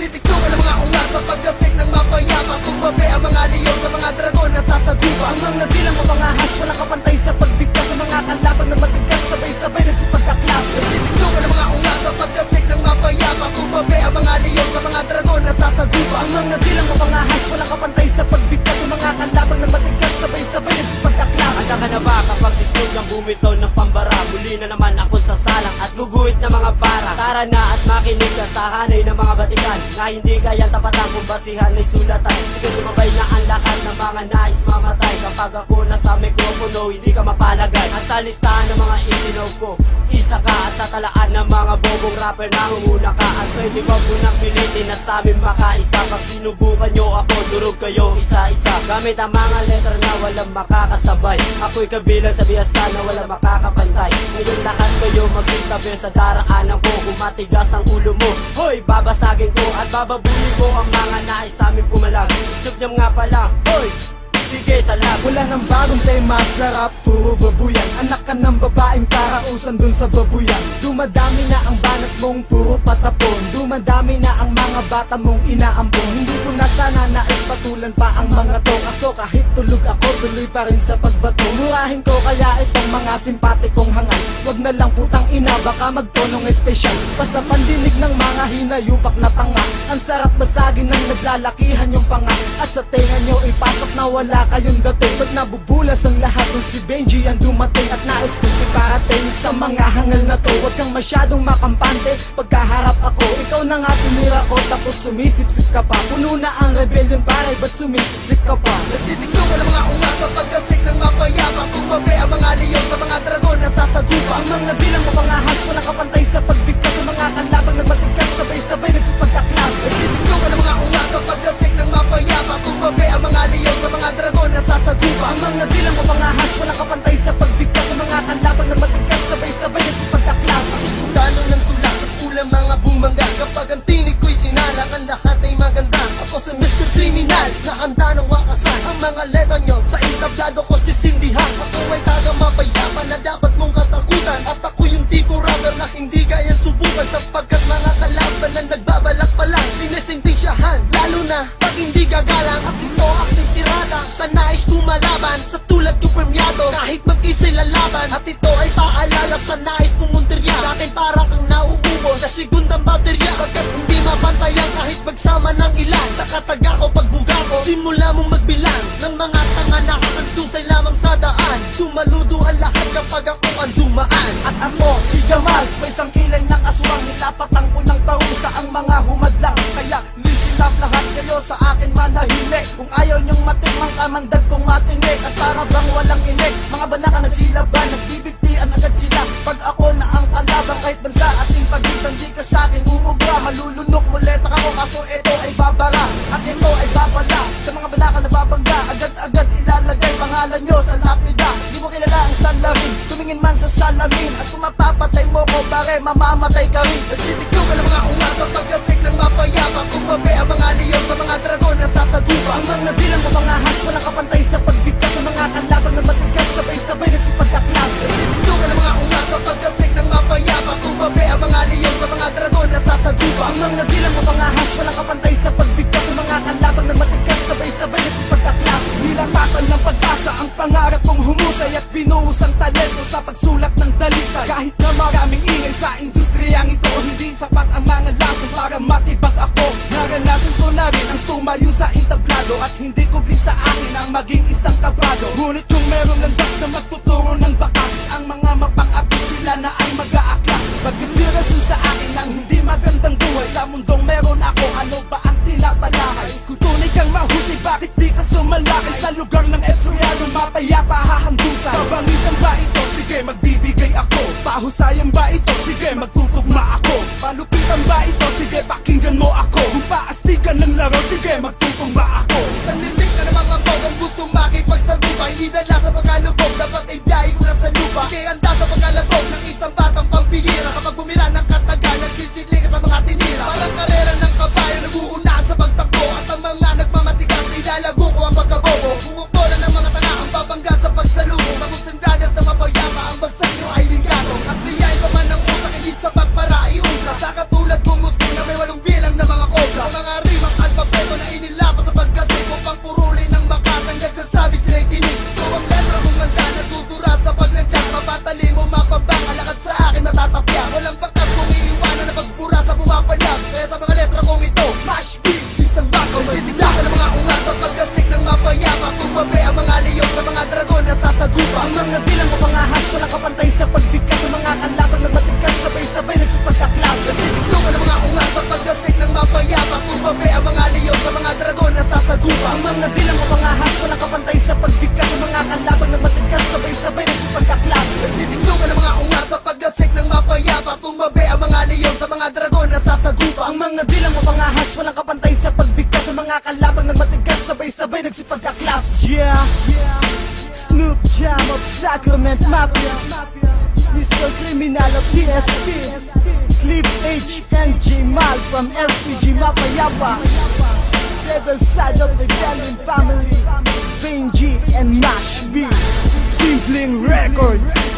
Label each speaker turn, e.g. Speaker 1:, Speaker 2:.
Speaker 1: Nasitiklo ang mga unga sa pagkasik ng mapayapa. Tumabi ang mga liyaw sa mga dragon na sasagupa.
Speaker 2: Ang mga bilang mapangahas, walang kapantay sa pagbigkas. Sa mga kalabang na matigas, sabay-sabay nagsipagkaklas.
Speaker 1: Nasitiklo ang mga unga sa pagkasik ng mapayapa. Tumabi ang mga liyaw sa mga dragon na sasagupa.
Speaker 2: Ang mga bilang mapangahas, walang kapantay sa pagbigkas. Sa mga kalabang na matigas, sabay-sabay nagsipagkaklas.
Speaker 3: Handa ka na ba kapag si Steve ang bumitaw ng pambara? Muli na naman ako sa salang at guguhit ng mga bara. Tara na at makinig ka sa hanay ng mga batikan na hindi kayang tapatan kung basihan ay sulatan. Sige, sumabay na ang lahat ng mga nais mamatay. Kapag ako nasa mikropono, hindi ka mapalagay. At sa listahan ng mga itinaw ko, isa ka. At sa talaan ng mga bobong rapper na humuna ka. At pwede wag mo nang pilitin na sa amin makaisa. Pag sinubukan nyo ako, durog kayo isa-isa. Gamit ang mga letter na walang makakasabay. Ako'y kabilang sa biyasa na walang makakapantay. Ngayon lahat kayo magsintabi sa daraanan ko. Kung matigas ang ulo mo, hoy, babasagin ko at bababuli ko ang mga nais sa amin pumalag. Snoop Jam nga pala, hoy, sige salag.
Speaker 2: Wala nang bagong tema, sarap, puro babuyan. Anak ka ng babaeng parausan dun sa babuyan. Dumadami na ang banat mong puro patapon. Dumadami na ang mga bata mong inaampong. Hindi ko na sana nais patulan pa ang mga to. Kaso kahit tulog ako, tuloy pa rin sa pagbato. Murahin ko kaya itong mga simpatikong hangal. Wag na lang putang ina, baka magtonong espesyal. Basta pandinig ng mga hinayupak na tanga. Ang sarap basagin ng naglalakihan yung panga. At sa tenga nyo ipasok na wala kayong dating. Ba't nabubulas ang lahat kung si Benji ang dumating. At nais kong iparating sa mga hangal na to. Huwag kang masyadong makampante pagkaharap ako. Ikaw na nga tumira ko tapos sumisipsip ka pa. Puno na ang rebellion pare, ba't sumisipsip ka pa?
Speaker 1: Nasitiklo ang mga unga sa pagkasik ng mapayapa. Tumabi ang mga liyaw sa mga dragon na sasagupa.
Speaker 2: Ang mga bilang mapangahas, walang kapantay sa pagbigkas. Sa mga kalabang nagmatigas, sabay-sabay nagsipagkaklas.
Speaker 1: Nasitiklo ang mga unga sa pagkasik ng mapayapa. Tumabi ang mga liyaw sa mga dragon na sasagupa.
Speaker 2: Ang mga bilang mapangahas, walang kapantay sa pagbigkas. Sa mga kalabang nagmatigas, sabay-sabay nagsipagkaklas.
Speaker 1: Susundalo ng tulak sa pulang mga bumangga. Kapag ang tinig ko'y sinalang, ang lahat ay maganda. Ako si Mr. Criminal na handa ng wakasan. Ang mga letra nyo sa entablado ko sisindihan. Ako ay taga mapayapa na dapat mong katakutan. At ako yung tipo rapper na hindi kaya subukan. Sapagkat mga kalaban na nagbabalak pa lang sinisintensyahan. Lalo na pag hindi gagalang. At ito aking tirada sa nais kumalaban. Sa tulad ko premyado kahit mag-isa'y lalaban. At ito ay paalala sa nais pumuntirya. Sa akin para kang nauubo sa segundang baterya. Pagkat hindi mapantayan kahit magsama ng ilan. Sa kataga ko pagbuga ko, simula mong magbilang ng mga tanga na kakandusay lamang sa daan. Sumaludo ang lahat kapag ako ang dumaan.
Speaker 2: At ako, si Jamal, may isang kilay ng aswang. Nilapatan ko ng parusa ang mga humadlang. Kaya listen up lahat kayo sa akin manahimik. Kung ayaw nyong matimang kamandag kong matinig. At para bang walang inig, mga balaka nagsilaban, nagbibigtian agad sila. Pag ako na ang kalaban kahit bansa ating pagitan, di ka sa'kin uubra. Malulunok muleta ka ko kaso ito ay babara. At ito ay babala sa mga balaka na babangga. Agad-agad ilalagay pangalan nyo sa lapida. Di mo kilala ang salarin, tumingin man sa salamin. At kung mapapatay mo ko pare, mamamatay ka rin.
Speaker 1: Nasitiklo ang mga unga sa pagkasik ng mapayapa. Tumabi ang mga liyaw sa mga dragon na sasagupa.
Speaker 2: Ang mga bilang mapangahas, walang kapantay sa pagbigkas. Sa mga kalabang na matigas, sabay-sabay nagsipagkaklas.
Speaker 1: Nasitiklo ang mga unga sa pagkasik ng mapayapa. Tumabi ang mga liyaw sa mga dragon na sasagupa.
Speaker 2: Ang mga bilang mapangahas, walang kapantay sa pagbigkas. Sa mga kalabang na matigas, sabay-sabay nagsipagkaklas. Nilapatan ng pag-asa ang pangarap kong humusay. At binuhos ang talento sa pagsulat ng dalisay. Kahit na maraming ingay sa industriyang ito, hindi sapat ang mga lason para matibag ako. Naranasan ko na rin ang tumayo sa entablado. At hindi kubli sa akin ang maging isang kabado. Ngunit kung merong landas na magtuturo ng bakas, ang mga mapang-api sila na ang mag-aaklas. Pagkatirasin sa akin ang hindi magandang buhay. Sa mundong meron ako, ano ba ang tinatalakay? Kung tunay kang mahusay, bakit di ka sumalakay? Sa lugar ng Epsoriano, mapayapa hahandusan. Kabangisan ba ito? Sige, magbibigay ako. Pahusayan ba ito? Sige, magtutugma ako. Palupitan ba ito? Sige, pakinggan mo ako. Kung paastigan ng laro, sige, magtutugma ako.
Speaker 1: Sanlitik na naman ang bog ang gusto makipagsagupa. Hindi dala sa pagkalubog, dapat ay biyahe ko na sa lupa. Kaya handa sa pagkalabog ng isang batang pampihira. Kapag bumira ng katagal, nagsisidli ka sa mga tinira. Parang karera ng kabayo, nag-uunahan sa pagtakbo. At ang mga nagmamatigas, ilalago ko ang pagkabobo. Bumubola ng mga tanga ang babangga sa pagsalubong. Sa Muslim Brothers na mapayapa, ang bagsak nyo ay linggato. At liyain pa man ng utak, hindi sapat para iuntla. Sa katulad kong gusto na may walong bilang na mga kobra. leon sa mga dragon na sasagupa.
Speaker 2: Ang mga dilang o mga has, walang kapantay sa pagbigkas. Ang mga kalabang nagmatigas, sabay-sabay nagsipagkaklas.
Speaker 1: Nagtitiglugan ang mga unga sa pagdasik ng mapayapa. Tumbabe ang mga leon sa mga dragon na sasagupa.
Speaker 2: Ang mga dilang o mga has, walang kapantay sa pagbigkas. Ang mga kalabang nagmatigas, sabay-sabay nagsipagkaklas. Yeah, Snoop Jam of Sacrament Mafia, Mr. Criminal of TSP, Cliff H and J Mal from LCG Mapayapa, Devil Side of the Galleon Family, Benji and Mash B, Simpling Records.